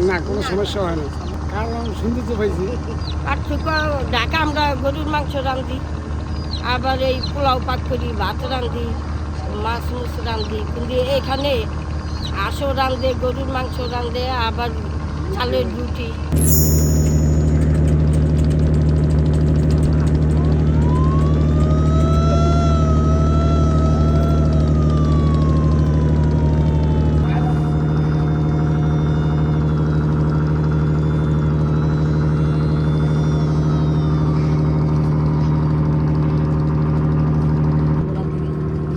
না, কোনো সমস্যা হয় না, কারণ সৌন্দর্য পাইছি। পার্থক্য ঢাকা আমরা গরুর মাংস রাঁধি, আবার এই পোলাও পাক করি, ভাত রাঁধি, মাছ মুছ রাঁধি, কিন্তু এখানে হাঁসও রাঁধে, গরুর মাংস রাঁধে, আবার চালের রুটি।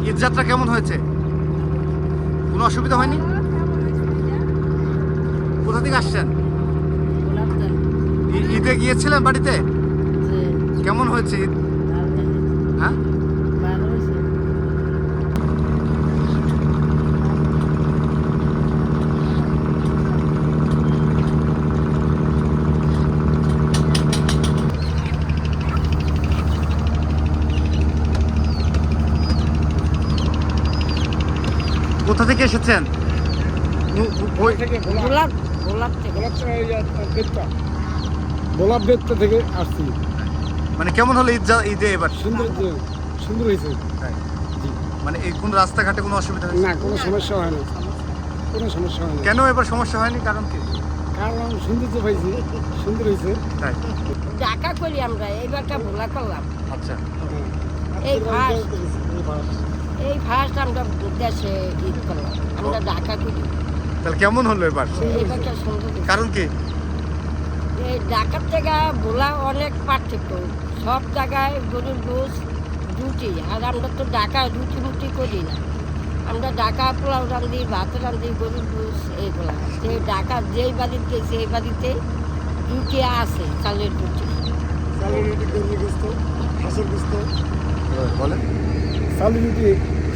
ঈদ যাত্রা কেমন হয়েছে? কোনো অসুবিধা হয়নি? কোথা থেকে আসছেন? ঈদে গিয়েছিলেন বাড়িতে? কেমন হয়েছে ঈদ? হ্যাঁ, কোথা থেকে এসেছেন? ওই থেকে গোলাপ গোলাপ থেকে। গোলাপ বেত্তা থেকে আসছি। মানে কেমন হলো ঈদে এবার? সুন্দর হয়েছে। জি। মানে এই কোন রাস্তাঘাটে কোনো অসুবিধা হয়েছে? না, কোনো সমস্যা হয় না, কোনো সমস্যা হয় না। কেন এবার সমস্যা হয়নি? কারণ কি? কারণ সৌন্দর্য পাইছি, সুন্দর হয়েছে। তাই? ঢাকা করি আমরা, এইবারটা ভোলা করলাম। আচ্ছা, এই ফার্স্ট আমরা দেশে ঈদ করলাম, আমরা ঢাকা করি। তাহলে কেমন হলো এবার? এইবারটা সুন্দর হয়েছে। কারণ কি? এই ঢাকার থেকে ভোলা অনেক পার্থক্য। সব জায়গায় গরুর গোশ রুটি, আর আমরা তো ঢাকা রুটি করি না। আমরা ঢাকা পোলাও রাঁধি, ভাত রাঁধি, গরুর গোশ এইগুলা। যে ঢাকা যেই বাড়িতে গেছে এই বাড়িতে রুটি আছে, চালের রুটি। বলেন। চালের রুটি,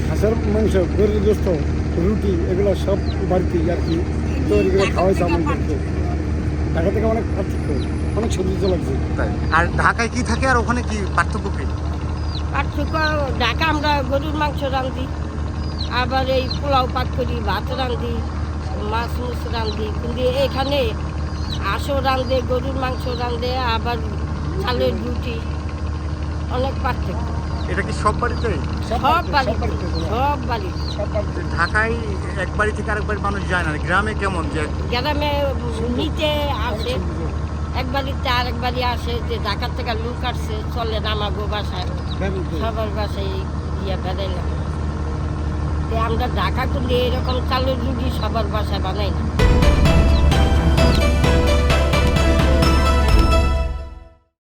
হাঁসের মাংস, গরুর গোস্ত, রুটি, এগুলো সব বাড়িতেই আর কি তৈরি করে খাওয়াইছে আমাদেরকে। ঢাকা থেকে অনেক পার্থক্য, অনেক সৌন্দর্য লাগছে। তাই? আর ঢাকায় কি থাকে আর ওখানে কি পার্থক্য কি? পার্থক্য ঢাকা আমরা গরুর মাংস রাঁধি, আবার এই পোলাও পাক করি, ভাত রাঁধি, মাছ মুছ রাঁধি, কিন্তু এখানে হাঁসও রাঁধে, গরুর মাংস রাঁধে, আবার চালের রুটি। অনেক পার্থক্য। এটা কি সব বাড়িতেই? সব বাড়িতে, সব বাড়িতে। ঢাকায় এক বাড়ি থেকে আরেক বাড়ির মানুষ যায় না, গ্রামে কেমন যে গ্রামে নিচে আসে, এক বাড়িতে আরেক বাড়ি আসে, যে ঢাকার থেকে লোক আসছে, চলে নামাগো বাসায়, সবার বাসায় বেড়াইলাম। আমরা ঢাকা করলে এরকম চালের রুটি সবার বাসায় বানাই না।